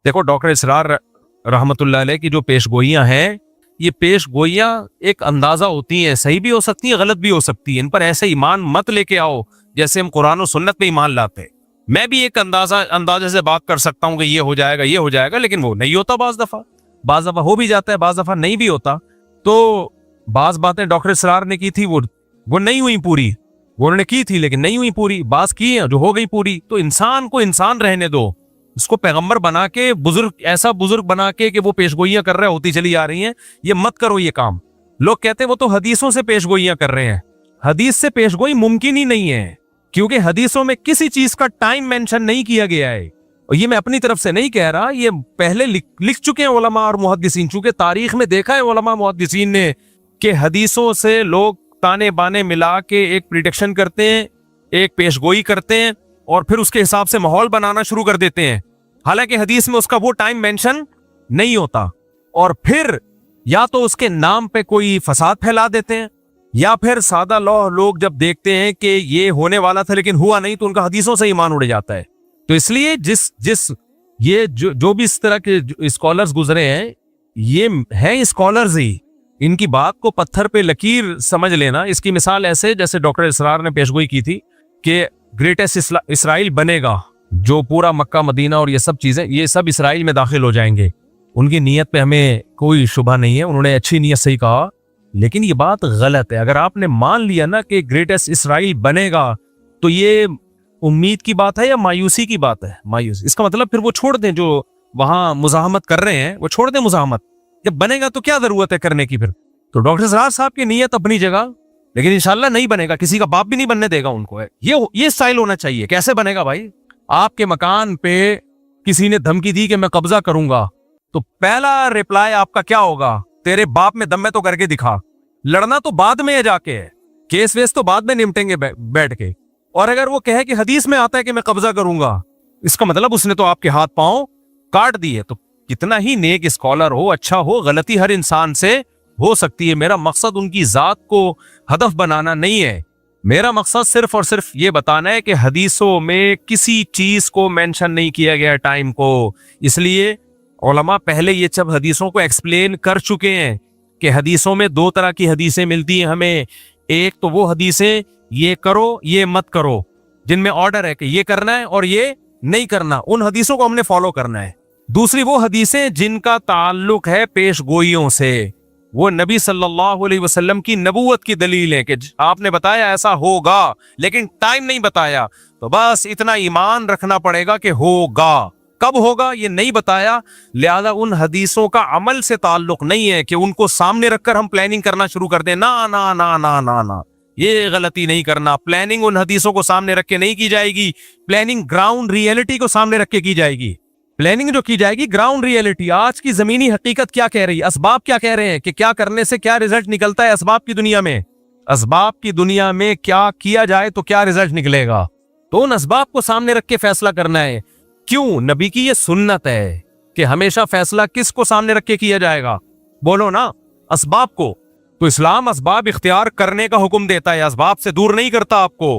देखो डॉक्टर इसरार रहमतुल्लाह अलैह की जो पेशगोइयां हैं, ये पेशगोइयां एक अंदाजा होती हैं, सही भी हो सकती हैं, गलत भी हो सकती हैं। इन पर ऐसे ईमान मत लेके आओ जैसे हम कुरान और सुन्नत पे ईमान लाते हैं। मैं भी एक अंदाजे से बात कर सकता हूँ कि ये हो जाएगा, लेकिन वो नहीं होता। बाज दफा हो भी जाता है, बाज दफा नहीं भी होता। तो बाज बातें डॉक्टर इसरार ने की थी, वो नहीं हुई पूरी। वो उन्होंने की थी लेकिन नहीं हुई पूरी। बाज की है जो हो गई पूरी। तो इंसान को इंसान रहने दो, इसको पैगंबर बना के, ऐसा बुजुर्ग बना के कि वो पेशगोइयां कर रहे होती चली आ रही हैं, ये मत करो ये काम। लोग कहते हैं वो तो हदीसों से पेशगोइयां कर रहे हैं। हदीस से पेशगोई मुमकिन ही नहीं है, क्योंकि हदीसों में किसी चीज का टाइम मेंशन नहीं किया गया है। और ये मैं अपनी तरफ से नहीं कह रहा, ये पहले लिख चुके हैं उलमा और मुहद्दिसीन। चूंकि तारीख में देखा है उलमा मुहद्दिसीन ने कि हदीसों से लोग ताने बाने मिला के एक प्रिडिक्शन करते हैं, एक पेशगोई करते हैं, और फिर उसके हिसाब से माहौल बनाना शुरू कर देते हैं। हालांकि हदीस में उसका वो टाइम मेंशन नहीं होता। और फिर या तो उसके नाम पे कोई फसाद फैला देते हैं, या फिर सादा लोग जब देखते हैं कि ये होने वाला था लेकिन हुआ नहीं, तो उनका हदीसों से ईमान उड़ जाता है। तो इसलिए जो भी इस तरह के स्कॉलर्स गुजरे हैं, ये हैं स्कॉलर्स ही। इनकी बात को पत्थर पे लकीर समझ लेना। इसकी मिसाल ऐसे जैसे डॉक्टर इसरार ने पेशगोई की थी कि ग्रेटेस्ट इसराइल बनेगा, जो पूरा मक्का मदीना और ये सब चीजें, ये सब इसराइल में दाखिल हो जाएंगे। उनकी नीयत पे हमें कोई शुबा नहीं है, उन्होंने अच्छी नीयत से ही कहा, लेकिन ये बात गलत है। अगर आपने मान लिया ना कि ग्रेटेस्ट इसराइल बनेगा, तो ये उम्मीद की बात है या मायूसी की बात है? मायूसी। इसका मतलब फिर वो छोड़ दें, जो वहां मुजाहमत कर रहे हैं वो छोड़ दें मुजाहमत। जब बनेगा तो क्या जरूरत है करने की फिर? तो डॉक्टर इसरार साहब की नीयत अपनी जगह, लेकिन इंशाल्लाह नहीं बनेगा, किसी का बाप भी नहीं बनने देगा उनको। ये स्टाइल होना चाहिए। कैसे बनेगा भाई? आपके मकान पे किसी ने धमकी दी कि मैं कब्जा करूंगा, तो पहला रिप्लाई आपका क्या होगा? तेरे बाप में दम में तो करके दिखा। लड़ना तो बाद में है जाके है, केस वेस तो बाद में निपटेंगे बैठ के। और अगर वो कहे कि हदीस में आता है कि मैं कब्जा करूंगा, इसका मतलब उसने तो आपके हाथ पांव काट दिए। तो कितना ही नेक स्कॉलर हो, अच्छा हो, गलती हर इंसान से हो सकती है। मेरा मकसद उनकी जात को हदफ बनाना नहीं है। मेरा मकसद सिर्फ और सिर्फ ये बताना है कि हदीसों में किसी चीज को मेंशन नहीं किया गया टाइम को। इसलिए उलमा पहले ये सब हदीसों को एक्सप्लेन कर चुके हैं कि हदीसों में दो तरह की हदीसें मिलती हैं हमें। एक तो वो हदीसें ये करो ये मत करो, जिनमें ऑर्डर है कि ये करना है और ये नहीं करना, उन हदीसों को हमने फॉलो करना है। दूसरी वो हदीसें जिनका ताल्लुक है पेशगोइयों से, वो नबी सल्लल्लाहु अलैहि वसल्लम की नबूवत की दलील है कि आपने बताया ऐसा होगा, लेकिन टाइम नहीं बताया, तो बस इतना ईमान रखना पड़ेगा कि होगा। कब होगा ये नहीं बताया, लिहाजा उन हदीसों का अमल से ताल्लुक नहीं है कि उनको सामने रखकर हम प्लानिंग करना शुरू कर दें। ना ना ना ना ना ना, ये गलती नहीं करना। प्लानिंग उन हदीसों को सामने रख के नहीं की जाएगी, प्लानिंग ग्राउंड रियलिटी को सामने रख के की जाएगी। प्लानिंग जो की जाएगी ग्राउंड रियलिटी, आज की जमीनी हकीकत क्या कह रही है, असबाब क्या कह रहे हैं कि क्या करने से क्या रिजल्ट निकलता है असबाब की दुनिया में। असबाब की दुनिया में क्या किया जाए तो क्या रिजल्ट निकलेगा, तो उन असबाब को सामने रख के फैसला करना है। क्यों? नबी की ये सुन्नत है कि हमेशा फैसला किसको सामने रख के किया जाएगा? बोलो ना, असबाब को। तो इस्लाम असबाब इख्तियार करने का हुक्म देता है, असबाब से दूर नहीं करता आपको।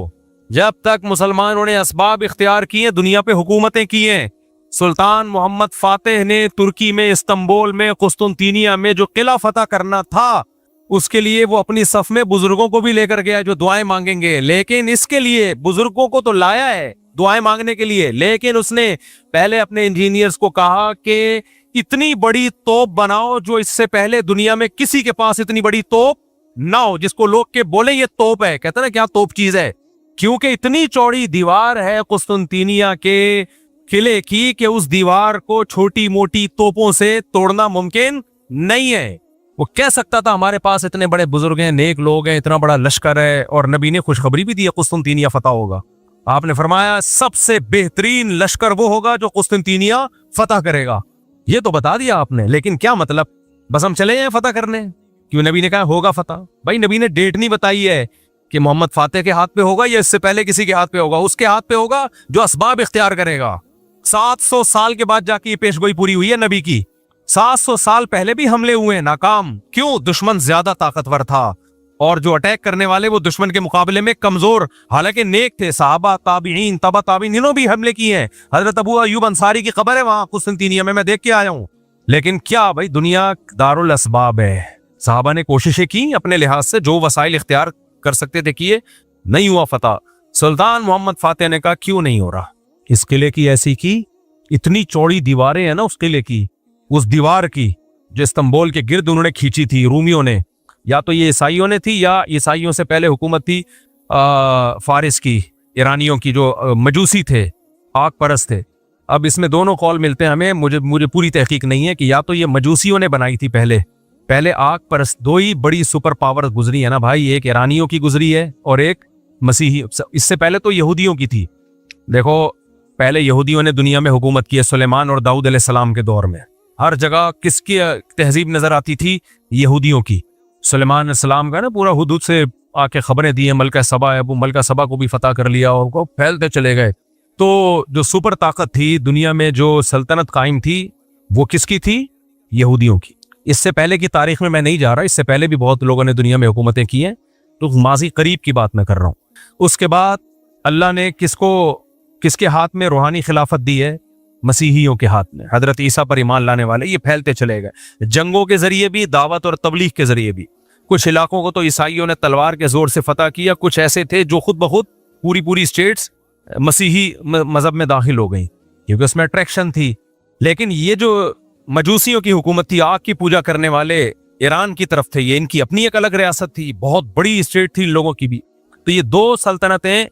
जब तक मुसलमानों ने असबाब इख्तियार किए, दुनिया पे हुकूमतें की हैं। सुल्तान मोहम्मद फातिह ने तुर्की में, इस्तांबुल में, कुस्तुनतीनिया में जो किला फतह करना था, उसके लिए वो अपनी सफ में बुजुर्गों को भी लेकर गया जो दुआएं मांगेंगे। लेकिन इसके लिए बुजुर्गों को तो लाया है दुआएं मांगने के लिए, लेकिन उसने पहले अपने इंजीनियर्स को कहा कि इतनी बड़ी तोप बनाओ जो इससे पहले दुनिया में किसी के पास इतनी बड़ी तोप ना हो, जिसको लोग के बोले ये तोप है। कहते ना क्या तोप चीज है, क्योंकि इतनी चौड़ी दीवार है कुस्तुनतीनिया के किले की कि उस दीवार को छोटी मोटी तोपों से तोड़ना मुमकिन नहीं है। वो कह सकता था हमारे पास इतने बड़े बुजुर्ग हैं, नेक लोग हैं, इतना बड़ा लश्कर है, और नबी ने खुशखबरी भी दी है कुस्तुनतीनिया फतह होगा। आपने फरमाया सबसे बेहतरीन लश्कर वो होगा जो कुस्तुनतीनिया फतह करेगा। ये तो बता दिया आपने, लेकिन क्या मतलब बस हम चले जाएं फतह करने? क्यों? नबी ने कहा होगा फतह। भाई नबी ने डेट नहीं बताई है कि मोहम्मद फातिह के हाथ पे होगा या इससे पहले किसी के हाथ पे होगा। उसके हाथ पे होगा जो असबाब इख्तियार करेगा। 700 साल के बाद जाके ये पेशगोई पूरी हुई है नबी की। 700 साल पहले भी हमले हुए, नाकाम। क्यों? दुश्मन ज्यादा ताकतवर था। اور جو اٹیک کرنے والے وہ دشمن کے مقابلے میں کمزور، حالانکہ نیک تھے، صحابہ، تابعین، تبع تابعین، انہوں بھی حملے کیے ہیں۔ حضرت ابو ایوب انصاری کی قبر ہے وہاں قسطنطینیہ میں دیکھ کے آیا ہوں۔ لیکن کیا بھائی، دنیا دارالاسباب ہے، صحابہ نے کوششیں کی اپنے لحاظ سے، جو وسائل اختیار کر سکتے تھے کیے، نہیں ہوا فتح۔ سلطان محمد فاتح نے کہا کیوں نہیں ہو رہا، اس قلعے کی ایسی کی، اتنی چوڑی دیواریں ہیں نا اس قلعے کی، اس دیوار کی جو استنبول کے گرد انہوں نے کھینچی تھی رومیوں نے، یا تو یہ عیسائیوں نے تھی یا عیسائیوں سے پہلے حکومت تھی فارس کی، ایرانیوں کی، جو مجوسی تھے، آگ پرست تھے۔ اب اس میں دونوں قول ملتے ہیں ہمیں، مجھے پوری تحقیق نہیں ہے کہ یا تو یہ مجوسیوں نے بنائی تھی پہلے آگ پرست، دو ہی بڑی سپر پاور گزری ہے نا بھائی، ایک ایرانیوں کی گزری ہے اور ایک مسیحی، اس سے پہلے تو یہودیوں کی تھی۔ دیکھو پہلے یہودیوں نے دنیا میں حکومت کی ہے سلیمان اور داؤد علیہ السلام کے دور میں، ہر جگہ کس کی تہذیب نظر آتی تھی؟ یہودیوں کی۔ سلیمان علیہ السلام کا نا پورا حدود سے آ کے خبریں دی ہیں، ملکہ سبا ہے، وہ ملکہ سبا کو بھی فتح کر لیا اور کو پھیلتے چلے گئے۔ تو جو سپر طاقت تھی دنیا میں، جو سلطنت قائم تھی، وہ کس کی تھی؟ یہودیوں کی۔ اس سے پہلے کی تاریخ میں نہیں جا رہا، اس سے پہلے بھی بہت لوگوں نے دنیا میں حکومتیں کی ہیں، تو ماضی قریب کی بات میں کر رہا ہوں۔ اس کے بعد اللہ نے کس کے ہاتھ میں روحانی خلافت دی ہے؟ مسیحیوں کے ہاتھ میں، حضرت عیسیٰ پر ایمان لانے والے یہ پھیلتے چلے گئے، جنگوں کے ذریعے بھی، دعوت اور تبلیغ کے ذریعے بھی۔ کچھ علاقوں کو تو عیسائیوں نے تلوار کے زور سے فتح کیا، کچھ ایسے تھے جو خود بخود پوری اسٹیٹس مسیحی مذہب میں داخل ہو گئیں کیونکہ اس میں اٹریکشن تھی۔ لیکن یہ جو مجوسیوں کی حکومت تھی، آگ کی پوجا کرنے والے ایران کی طرف تھے، یہ ان کی اپنی ایک الگ ریاست تھی، بہت بڑی اسٹیٹ تھی ان لوگوں کی بھی۔ تو یہ دو سلطنتیں،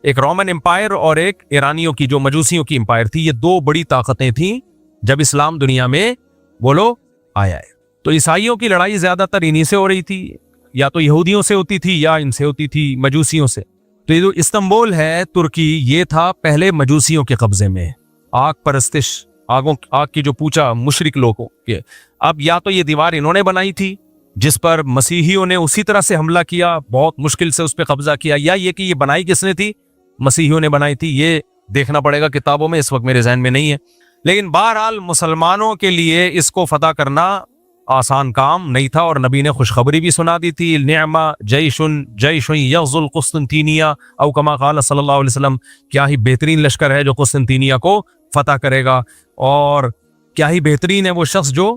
ایک رومن امپائر اور ایک ایرانیوں کی جو مجوسیوں کی امپائر تھی، یہ دو بڑی طاقتیں تھیں جب اسلام دنیا میں بولو آیا ہے۔ تو عیسائیوں کی لڑائی زیادہ تر انہی سے ہو رہی تھی، یا تو یہودیوں سے ہوتی تھی یا ان سے ہوتی تھی مجوسیوں سے۔ تو یہ جو استنبول ہے ترکی، یہ تھا پہلے مجوسیوں کے قبضے میں، آگ پرستش، آگ کی جو پوچھا مشرک لوگوں کے۔ اب یا تو یہ دیوار انہوں نے بنائی تھی جس پر مسیحیوں نے اسی طرح سے حملہ کیا، بہت مشکل سے اس پہ قبضہ کیا، یا یہ کہ یہ بنائی کس نے تھی؟ مسیحیوں نے بنائی تھی۔ یہ دیکھنا پڑے گا کتابوں میں، اس وقت میرے ذہن میں نہیں ہے۔ لیکن بہرحال مسلمانوں کے لیے اس کو فتح کرنا آسان کام نہیں تھا، اور نبی نے خوشخبری بھی سنا دی تھی، نعمہ جیش یغزو القسطنطینیہ او کما قال صلی اللہ علیہ وسلم، کیا ہی بہترین لشکر ہے جو قسطنطینیہ کو فتح کرے گا، اور کیا ہی بہترین ہے وہ شخص جو،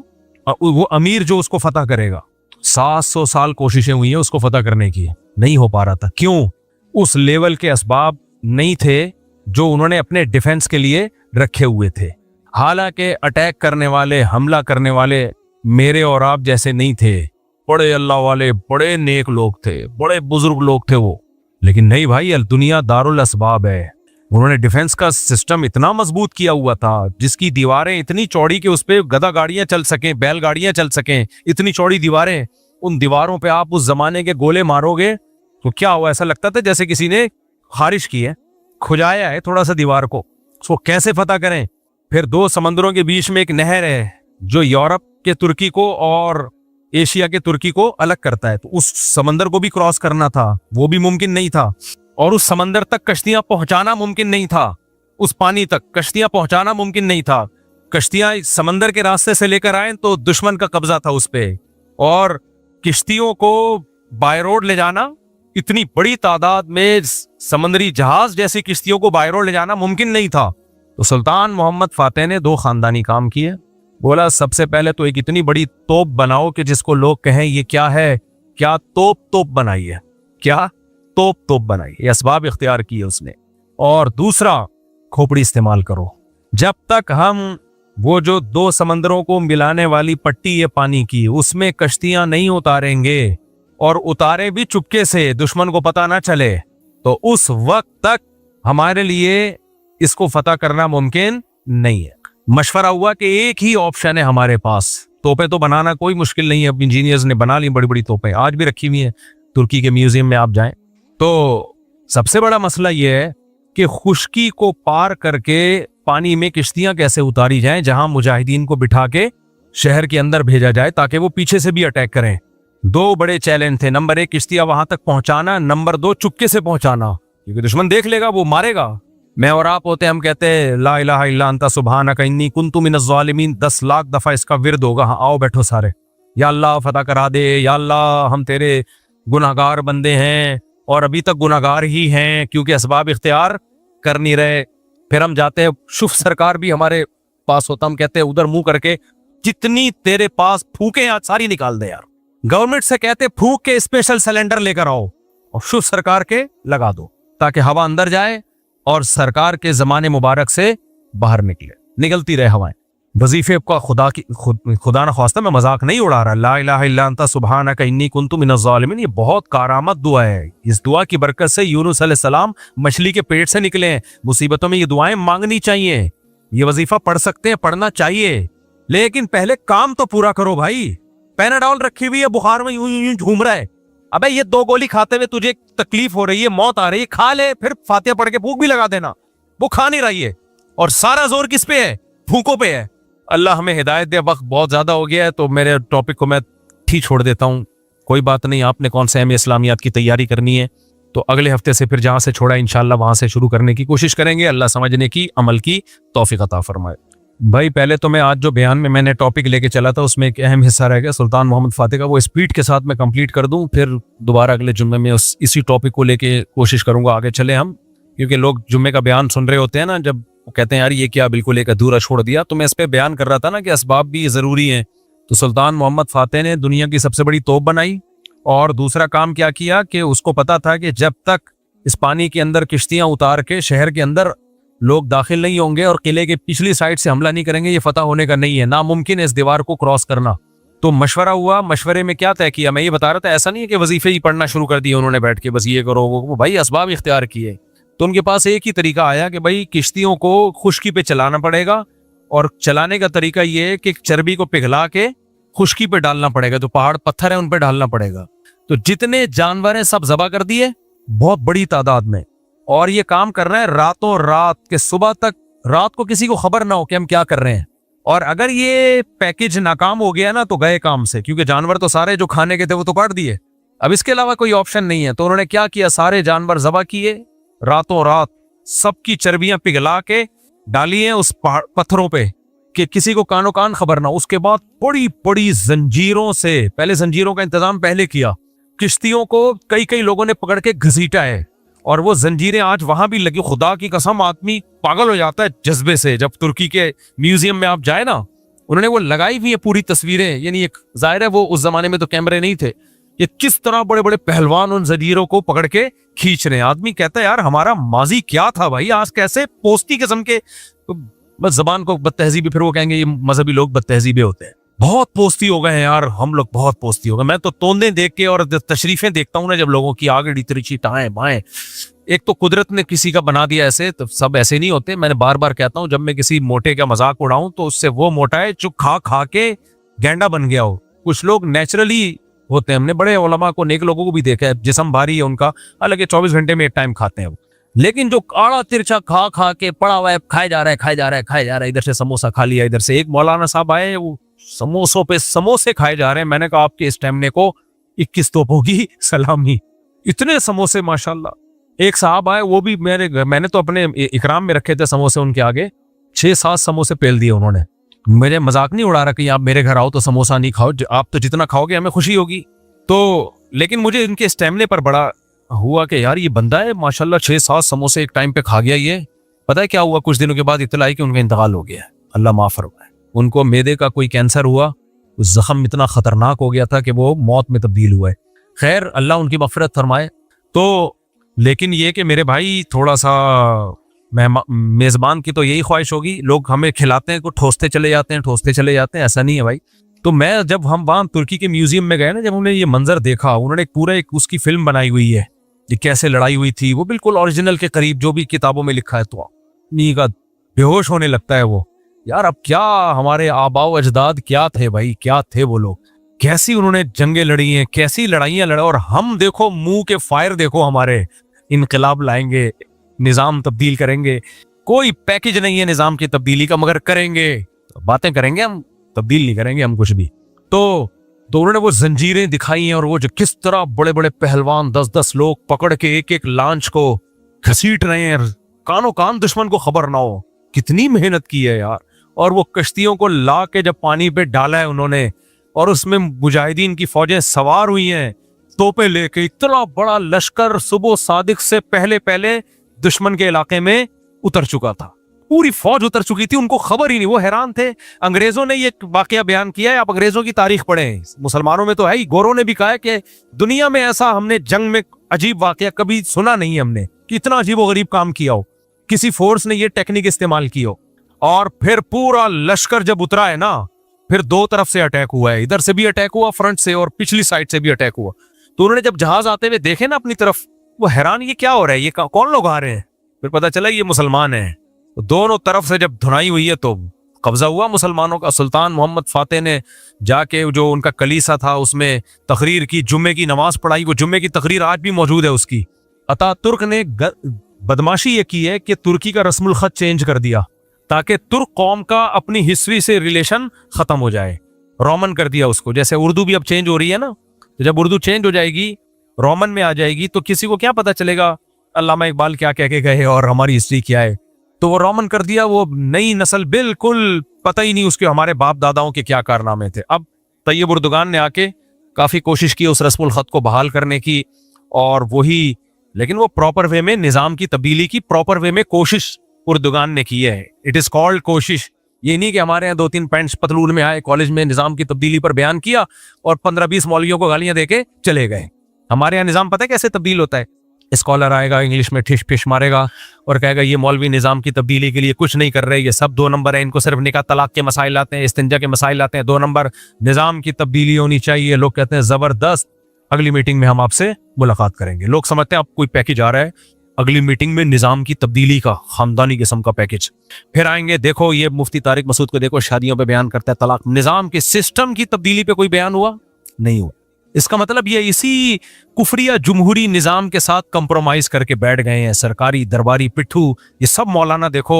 وہ امیر جو اس کو فتح کرے گا۔ 700 سال کوششیں ہوئی ہیں اس کو فتح کرنے کی، نہیں ہو پا رہا تھا۔ کیوں؟ اس لیول کے اسباب نہیں تھے جو انہوں نے اپنے ڈیفنس کے لیے رکھے ہوئے تھے۔ حالانکہ اٹیک کرنے والے، حملہ کرنے والے میرے اور آپ جیسے نہیں تھے، بڑے اللہ والے، بڑے نیک لوگ تھے، بڑے بزرگ لوگ تھے وہ۔ لیکن نہیں بھائی، دنیا دارالاسباب ہے، انہوں نے ڈیفنس کا سسٹم اتنا مضبوط کیا ہوا تھا، جس کی دیواریں اتنی چوڑی کہ اس پہ گدھا گاڑیاں چل سکیں، بیل گاڑیاں چل سکیں، اتنی چوڑی دیواریں۔ ان دیواروں پہ آپ اس زمانے کے گولے مارو گے تو کیا ہوا؟ ایسا لگتا تھا جیسے کسی نے خارش کی ہے، کھجایا ہے تھوڑا سا دیوار کو۔ اس کو کیسے فتح کریں؟ پھر دو سمندروں کے بیچ میں ایک نہر ہے جو یورپ کے ترکی کو اور ایشیا کے ترکی کو الگ کرتا ہے، تو اس سمندر کو بھی کراس کرنا تھا، وہ بھی ممکن نہیں تھا، اور اس سمندر تک کشتیاں پہنچانا ممکن نہیں تھا، اس پانی تک کشتیاں پہنچانا ممکن نہیں تھا۔ کشتیاں سمندر کے راستے سے لے کر آئیں تو دشمن کا قبضہ تھا اس پہ، اور کشتیوں کو بائی روڈ لے جانا، اتنی بڑی تعداد میں سمندری جہاز جیسی کشتیوں کو بائی روڈ لے جانا ممکن نہیں تھا۔ تو سلطان محمد فاتح نے دو خاندانی کام کیے، بولا سب سے پہلے تو ایک اتنی بڑی توپ بناؤ کہ جس کو لوگ کہیں یہ کیا ہے، کیا توپ بنائی ہے، کیا توپ بنائی، یہ اسباب اختیار کیے اس نے۔ اور دوسرا، کھوپڑی استعمال کرو، جب تک ہم وہ جو دو سمندروں کو ملانے والی پٹی ہے پانی کی، اس میں کشتیاں نہیں اتاریں گے، اور اتارے بھی چپکے سے، دشمن کو پتہ نہ چلے، تو اس وقت تک ہمارے لیے اس کو فتح کرنا ممکن نہیں ہے۔ مشورہ ہوا کہ ایک ہی آپشن ہے ہمارے پاس، توپیں تو بنانا کوئی مشکل نہیں ہے، اب انجینئرز نے بنا لی بڑی بڑی توپیں، آج بھی رکھی ہوئی ہیں ترکی کے میوزیم میں آپ جائیں۔ تو سب سے بڑا مسئلہ یہ ہے کہ خشکی کو پار کر کے پانی میں کشتیاں کیسے اتاری جائیں، جہاں مجاہدین کو بٹھا کے شہر کے اندر بھیجا جائے تاکہ وہ پیچھے سے بھی اٹیک کریں۔ دو بڑے چیلنج تھے، نمبر 1 کشتیاں وہاں تک پہنچانا، نمبر 2 چپکے سے پہنچانا، کیونکہ دشمن دیکھ لے گا، وہ مارے گا۔ میں اور آپ ہوتے ہم کہتے ہیں لا الہ الا انت سبحانک انی کنت من الظالمین، 10 لاکھ دفعہ اس کا ورد ہوگا، ہاں آؤ بیٹھو سارے، یا اللہ فتح کرا دے، یا اللہ ہم تیرے गुनाहगार बंदे हैं और अभी तक गुनाहगार ही हैं क्योंकि असबाब इख्तियार कर नहीं रहे। फिर हम जाते हैं, शुभ सरकार भी हमारे पास होता, हम कहते हैं उधर मुंह करके जितनी तेरे पास फूके आज सारी निकाल दे यार। गवर्नमेंट से कहते फूक के स्पेशल सिलेंडर लेकर आओ और शुभ सरकार के लगा दो ताकि हवा अंदर जाए और सरकार के जमाने मुबारक से बाहर निकलती रहे हवाएं। वजीफे का खुदा न ख्वास्ता मैं मजाक नहीं उड़ा रहा। ला इलाहा इल्ला अंता सुब्हानका इन्नी कुन्तु मिनज़ ज़ालिमीन, ये बहुत कारामत दुआ है। इस दुआ की बरकत से यूनुस अलैहिस्सलाम मछली के पेट से निकले हैं। मुसीबतों में ये दुआएं मांगनी चाहिए, ये वजीफा पढ़ सकते हैं, पढ़ना चाहिए, लेकिन पहले काम तो पूरा करो भाई। पैनाडॉल रखी हुई है, बुखार में यूं यूं झूम रहा है, अबे ये 2 गोली खाते हुए तुझे तकलीफ हो रही है, मौत आ रही है, खा ले, फिर फातिहा पढ़ के भूख भी लगा देना। वो खा नहीं रही है और सारा जोर किस पे है? भूखों पे है। अल्लाह हमें हिदायत दे। वक्त बहुत ज्यादा हो गया है तो मेरे टॉपिक को मैं ठीक छोड़ देता हूँ। कोई बात नहीं, आपने कौन से एम इस्लामियात की तैयारी करनी है तो अगले हफ्ते से फिर जहां से छोड़ा इंशाल्लाह वहां से शुरू करने की कोशिश करेंगे। अल्लाह समझने की, अमल की तौफीक अता फरमाए। भाई पहले तो मैं आज जो बयान में मैंने टॉपिक लेके चला था उसमें एक अहम हिस्सा रह गया सुल्तान मोहम्मद फातिह का, वो स्पीड के साथ मैं कंप्लीट कर दूं, फिर दोबारा अगले जुम्मे में इसी टॉपिक को लेके कोशिश करूंगा आगे चले हम, क्योंकि लोग जुम्मे का बयान सुन रहे होते हैं ना, जब वो कहते हैं यार ये क्या बिल्कुल एक अधूरा छोड़ दिया। तो मैं इस पे बयान कर रहा था ना कि असबाब भी ज़रूरी हैं। तो सुल्तान मोहम्मद फातिह ने दुनिया की सबसे बड़ी तोप बनाई और दूसरा काम क्या किया कि उसको पता था कि जब तक इस पानी के अंदर किश्तियां उतार के शहर के अंदर लोग दाखिल नहीं होंगे और किले के पिछली साइड से हमला नहीं करेंगे, ये फतह होने का नहीं है, नामुमकिन है इस दीवार को क्रॉस करना। तो मशवरा हुआ, मशवरे में क्या तय किया मैं ये बता रहा था। ऐसा नहीं है कि वजीफे ही पढ़ना शुरू कर दिए उन्होंने बैठ के, बस ये करो वो भाई असबाब इख्तियार किए। तो उनके पास एक ही तरीका आया कि भाई किश्तियों को खुश्की पे चलाना पड़ेगा और चलाने का तरीका ये है कि चर्बी को पिघला के खुश्की पे डालना पड़ेगा, जो पहाड़ पत्थर है उन पे डालना पड़ेगा। तो जितने जानवर हैं सब ज़बा कर दिए बहुत बड़ी तादाद में, और ये काम करना है रातों रात के सुबह तक, रात को किसी को खबर ना हो कि हम क्या कर रहे हैं। और अगर ये पैकेज नाकाम हो गया ना तो गए काम से, क्योंकि जानवर तो सारे जो खाने के थे वो तो काट दिए, अब इसके अलावा कोई ऑप्शन नहीं है। तो उन्होंने क्या किया, सारे जानवर ज़बा किए, रातों रात सबकी चर्बियां पिघला के डाली हैं उस पत्थरों पे कि किसी को कानो कान खबर ना। उसके बाद बड़ी बड़ी जंजीरों से, पहले जंजीरों का इंतजाम पहले किया, किश्तियों को कई कई लोगों ने पकड़ के घसीटा है और वो जंजीरें आज वहां भी लगी। खुदा की कसम आदमी पागल हो जाता है जज्बे से। जब तुर्की के म्यूजियम में आप जाए ना, उन्होंने वो लगाई हुई है पूरी तस्वीरें, यानी एक जाहिर है वो उस जमाने में तो कैमरे नहीं थे, ये किस तरह बड़े बड़े पहलवान उन जंजीरों को पकड़ के खींच रहे हैं। आदमी कहता है यार हमारा माजी क्या था भाई, आज कैसे पोस्ती किस्म के, तो बस जबान को बदतहजीबी, फिर वो कहेंगे ये मजहबी लोग बदतहजीबे होते हैं। बहुत पोस्ती हो गए हैं यार हम लोग, बहुत पोस्ती हो गए। मैं तो तोंदे देख के और तशरीफें देखता हूँ ना जब लोगों की आगे तिरछी टाएं बाएं, एक तो कुदरत ने किसी का बना दिया ऐसे, तो सब ऐसे नहीं होते। मैंने बार बार कहता हूँ जब मैं किसी मोटे का मजाक उड़ाऊं तो उससे वो मोटा है जो खा खा के गैंडा बन गया हो। कुछ लोग नेचुरली होते हैं, हमने बड़े उलमा को, नेक लोगों को भी देखा है, जिस्म भारी है उनका, हालांकि 24 घंटे में एक टाइम खाते हैं वो, लेकिन जो काड़ा तिरछा खा खा के पड़ा हुआ है, खाए जा रहा है, इधर से समोसा खा लिया, इधर से एक मौलाना साहब आए वो समोसों पे समोसे खाए जा रहे हैं। मैंने कहा आपके स्टेमिने को 21 तोपों की सलामी, इतने समोसे माशाल्लाह। एक साहब आए, वो भी मैंने तो अपने इकराम में रखे थे समोसे, उनके आगे 6-7 समोसे पेल दिए उन्होंने। मेरे मजाक नहीं उड़ा रहा कि आप मेरे घर आओ तो समोसा नहीं खाओ, आप तो जितना खाओगे हमें खुशी होगी। तो लेकिन मुझे इनके स्टेमिने पर बड़ा हुआ कि यार ये बंदा है माशाल्लाह 6-7 समोसे एक टाइम पे खा गया। ये पता है क्या हुआ, कुछ दिनों के बाद इत्तला आई कि उनका इंतकाल हो गया, अल्लाह माफ फरमाए। उनको मैदे का कोई कैंसर हुआ, जख्म इतना खतरनाक हो गया था कि वो मौत में तब्दील हुआ है। खैर अल्लाह उनकी मग़फ़िरत फरमाए। तो लेकिन ये कि मेरे भाई थोड़ा सा मेज़बान की तो यही ख्वाहिश होगी, लोग हमें खिलाते हैं को ठोसते चले जाते हैं, ऐसा नहीं है भाई। तो मैं जब हम वहाँ तुर्की के म्यूजियम में गए ना, जब उन्होंने ये मंजर देखा, उन्होंने पूरा एक उसकी फिल्म बनाई हुई है ये कैसे लड़ाई हुई थी, वो बिल्कुल ओरिजिनल के करीब जो भी किताबों में लिखा है, तो नी का बेहोश होने लगता है वो। यार अब क्या हमारे आबाओ अजदाद क्या थे भाई, क्या थे वो लोग, कैसी उन्होंने जंगें लड़ी हैं, कैसी लड़ाइयाँ लड़ा, और हम देखो मुंह के फायर देखो हमारे, इनकलाब लाएंगे, निज़ाम तब्दील करेंगे, कोई पैकेज नहीं है निज़ाम की तब्दीली का, मगर करेंगे, बातें करेंगे हम, तब्दील नहीं करेंगे हम कुछ भी। तो उन्होंने वो जंजीरें दिखाई हैं और वो जो किस तरह बड़े बड़े पहलवान 10-10 लोग पकड़ के एक एक लांच को घसीट रहे हैं, कानों कान दुश्मन को खबर ना हो, कितनी मेहनत की है यार। और वो कश्तियों को ला के जब पानी पे डाला है उन्होंने, और उसमें मुजाहिदीन की फौजें सवार हुई हैं, तोपे लेके इतना बड़ा लश्कर सुबह सादिक से पहले पहले दुश्मन के इलाके में उतर चुका था, पूरी फौज उतर चुकी थी, उनको खबर ही नहीं, वो हैरान थे। अंग्रेजों ने ये वाकया बयान किया है, आप अंग्रेजों की तारीख पढ़ें, मुसलमानों में तो है ही, गोरों ने भी कहा है कि दुनिया में ऐसा हमने जंग में अजीब वाकया कभी सुना नहीं है हमने कि इतना अजीब व गरीब काम किया हो, किसी फोर्स ने ये टेक्निक इस्तेमाल की हो। और फिर पूरा लश्कर जब उतरा है ना, फिर दो तरफ से अटैक हुआ है, इधर से भी अटैक हुआ फ्रंट से और पिछली साइड से भी अटैक हुआ। तो उन्होंने जब जहाज आते हुए देखे ना अपनी तरफ, वो हैरान, ये क्या हो रहा है, ये कौन लोग आ रहे हैं। फिर पता चला ये मुसलमान हैं। तो दोनों तरफ से जब धुनाई हुई है तो कब्जा हुआ मुसलमानों का। सुल्तान मोहम्मद फातेह ने जाके जो उनका कलीसा था उसमें तकरीर की, जुम्मे की नमाज पढ़ाई, वो जुम्मे की तकरीर आज भी मौजूद है उसकी। अतातुर्क ने बदमाशी ये की है कि तुर्की का रस्मुल खत चेंज कर दिया ताकि तुर्क कौम का अपनी हिस्ट्री से रिलेशन खत्म हो जाए, रोमन कर दिया उसको। जैसे उर्दू भी अब चेंज हो रही है ना, तो जब उर्दू चेंज हो जाएगी, रोमन में आ जाएगी, तो किसी को क्या पता चलेगा अल्लामा इकबाल क्या कह के गए और हमारी हिस्ट्री क्या है। तो वो रोमन कर दिया, वो नई नस्ल बिल्कुल पता ही नहीं उसके हमारे बाप दादाओं के क्या कारनामे थे। अब तैयब उर्दुगान ने आके काफी कोशिश की उस रस्मुल खत को बहाल करने की, और वही, लेकिन वो प्रॉपर वे में निजाम की तब्दीली की प्रॉपर वे में कोशिश उर्दुगान ने की है। इट इज कॉल्ड कोशिश। ये नहीं कि हमारे यहाँ 2-3 पैंट्स पतलून में आए, कॉलेज में निजाम की तब्दीली पर बयान किया और 15-20 मौलवियों को गालियां देके चले गए। हमारे यहाँ निजाम पता है कैसे तब्दील होता है। स्कॉलर आएगा, इंग्लिश में ठिश फिश मारेगा और कहेगा ये मौलवी निजाम की तब्दीली के लिए कुछ नहीं कर रहे, ये सब 2 नंबर है, इनको सिर्फ निकाह तलाक के मसाइल आते हैं, इस्तिंजा के मसाइल आते हैं, 2 नंबर, निजाम की तब्दीली होनी चाहिए। लोग कहते हैं जबरदस्त, अगली मीटिंग में हम आपसे मुलाकात करेंगे। लोग समझते हैं आप कोई पैकेज आ रहा है, अगली मीटिंग में निजाम की तब्दीली का खानदानी किस्म का पैकेज। फिर आएंगे, देखो ये मुफ्ती तारिक मसूद को देखो, शादियों पे बयान करता है तलाक। निजाम के सिस्टम की तब्दीली पे कोई बयान हुआ नहीं हुआ। इसका मतलब ये इसी कुफरिया जुमहूरी निजाम के साथ कंप्रोमाइज करके बैठ गए हैं। सरकारी दरबारी पिट्ठू ये सब मौलाना देखो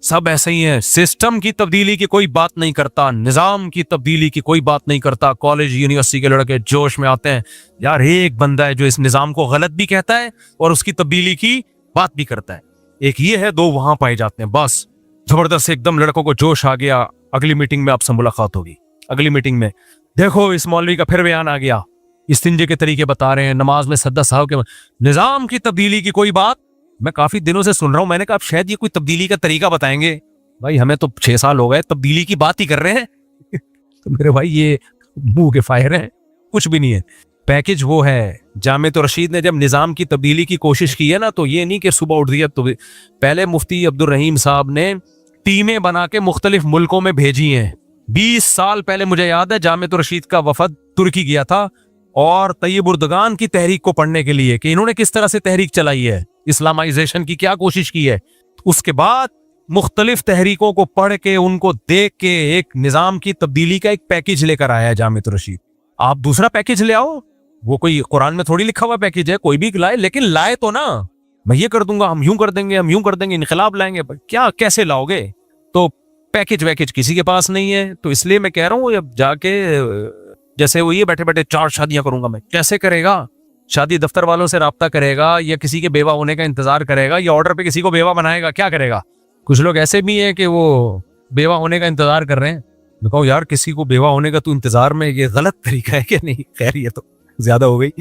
सब ऐसे ही हैं। सिस्टम की तब्दीली की कोई बात नहीं करता, निजाम की तब्दीली की कोई बात नहीं करता। कॉलेज यूनिवर्सिटी के लड़के जोश में आते हैं, यार एक बंदा है जो इस निजाम को गलत भी कहता है और उसकी तब्दीली की बात भी करता है। एक ये है, 2 वहां पाए जाते हैं। बस जबरदस्त एकदम लड़कों को जोश आ गया, अगली मीटिंग में आपसे मुलाकात होगी। अगली मीटिंग में देखो इस मौलवी का फिर बयान आ गया, इस्तिंजे के तरीके बता रहे हैं, नमाज में सद्दा साहब के निजाम की तब्दीली की कोई बात। मैं काफी दिनों से सुन रहा हूं, मैंने कहा शायद ये कोई तब्दीली का तरीका बताएंगे। भाई हमें तो 6 साल हो गए तब्दीली की बात ही कर रहे हैं तो मेरे भाई ये मुंह के फायर हैं, कुछ भी नहीं है। पैकेज वो है, जामे तो रशीद ने जब निजाम की तब्दीली की कोशिश की है ना, तो ये नहीं कि सुबह उठ दिया। तो पहले मुफ्ती अब्दुल रहीम साहब ने टीमें बना के मुख्तलिफ मुल्कों में भेजी हैं। 20 साल पहले मुझे याद है जामे तो रशीद का वफद तुर्की गया था और तैयब उर्दुगान की तहरीक को पढ़ने के लिए कि इन्होंने किस तरह से तहरीक चलाई है, इस्लामाइजेशन की क्या कोशिश की है। उसके बाद मुख्तलिफ तहरीकों को पढ़ के उनको देख के एक निजाम की तब्दीली का एक पैकेज लेकर आया है जामे तो रशीद। आप दूसरा पैकेज ले आओ, वो कोई कुरान में थोड़ी लिखा हुआ पैकेज है, कोई भी लाए, लेकिन लाए तो ना, मैं ये कर दूंगा, हम यूं कर देंगे, हम यूं कर देंगे, इनकलाब लाएंगे। क्या कैसे लाओगे? तो पैकेज वैकेज किसी के पास नहीं है। तो इसलिए मैं कह रहा हूँ अब जाके जैसे वो ये बैठे बैठे 4 शादियां करूंगा मैं, कैसे करेगा? शादी दफ्तर वालों से राब्ता करेगा या किसी के बेवा होने का इंतजार करेगा या ऑर्डर पे किसी को बेवा बनाएगा, क्या करेगा? कुछ लोग ऐसे भी हैं कि वो बेवा होने का इंतजार कर रहे हैं। मैं कहूँ यार किसी को बेवा होने का तू इंतजार में, ये गलत तरीका है कि नहीं? खैर ये तो ज्यादा हो गई,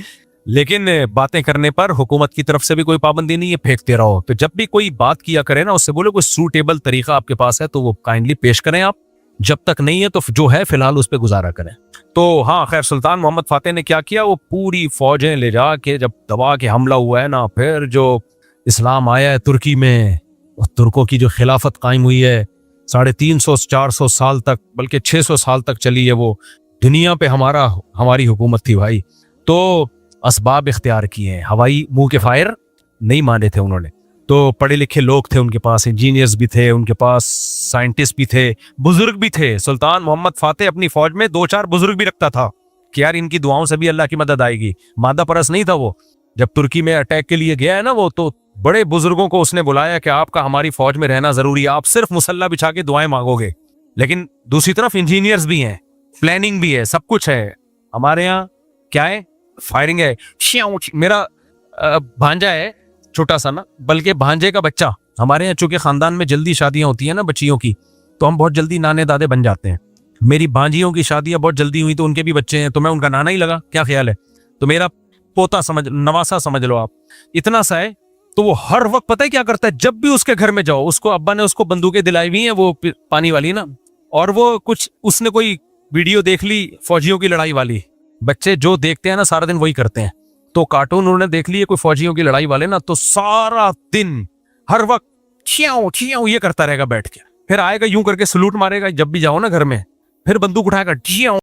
लेकिन बातें करने पर हुकूमत की तरफ से भी कोई पाबंदी नहीं है, फेंकते रहो। तो जब भी कोई बात किया करे ना, उससे बोले कोई सूटेबल तरीका आपके पास है तो वो काइंडली पेश करें आप, जब तक नहीं है तो जो है फिलहाल उस पर गुजारा करें। तो हाँ खैर, सुल्तान मोहम्मद फातेह ने क्या किया, वो पूरी फौजें ले जा के जब दबा के हमला हुआ है ना, फिर जो इस्लाम आया है तुर्की में, तुर्कों की जो खिलाफत कायम हुई है 350-400 साल तक, बल्कि 600 साल तक चली है, वो दुनिया पे हमारी हुकूमत थी भाई। तो असबाब इख्तियार किए हैं, हवाई मुंह के फायर नहीं माने थे उन्होंने। तो पढ़े लिखे लोग थे उनके पास, इंजीनियर्स भी थे उनके पास, साइंटिस्ट भी थे, बुजुर्ग भी थे। सुल्तान मोहम्मद फातेह अपनी फौज में 2-4 बुजुर्ग भी रखता था कि यार इनकी दुआओं से भी अल्लाह की मदद आएगी। मादा परस नहीं था वो। जब तुर्की में अटैक के लिए गया है ना वो, तो बड़े बुजुर्गों को उसने बुलाया कि आपका हमारी फौज में रहना जरूरी है, आप सिर्फ मुसल्ला बिछा के दुआएं मांगोगे। लेकिन दूसरी तरफ इंजीनियर्स भी हैं, प्लानिंग भी है, सब कुछ है। हमारे यहाँ क्या है, फायरिंग है। मेरा भांजा है छोटा सा ना, बल्कि भांजे का बच्चा। हमारे यहाँ चूंकि खानदान में जल्दी शादियां होती है ना बच्चियों की, तो हम बहुत जल्दी नाने दादे बन जाते हैं। मेरी भांजियों की शादियां बहुत जल्दी हुई तो उनके भी बच्चे हैं, तो मैं उनका नाना ही लगा, क्या ख्याल है? तो मेरा पोता समझ, नवासा समझ लो आप, इतना सा है। तो वो हर वक्त पता है क्या करता है, जब भी उसके घर में जाओ, उसको अब्बा ने उसको बंदूकें दिलाई हुई हैं वो पानी वाली ना, और वो कुछ उसने कोई वीडियो देख ली फौजियों की लड़ाई वाली, बच्चे जो देखते हैं ना सारा दिन वही करते हैं, तो कार्टून उन्होंने देख लिए कोई फौजियों की लड़ाई वाले ना, तो सारा दिन हर वक्त चियाओ चियाओ ये करता रहेगा बैठ के, फिर आएगा यूं करके सलूट मारेगा जब भी जाओ ना घर में, फिर बंदूक उठाएगा चियाओ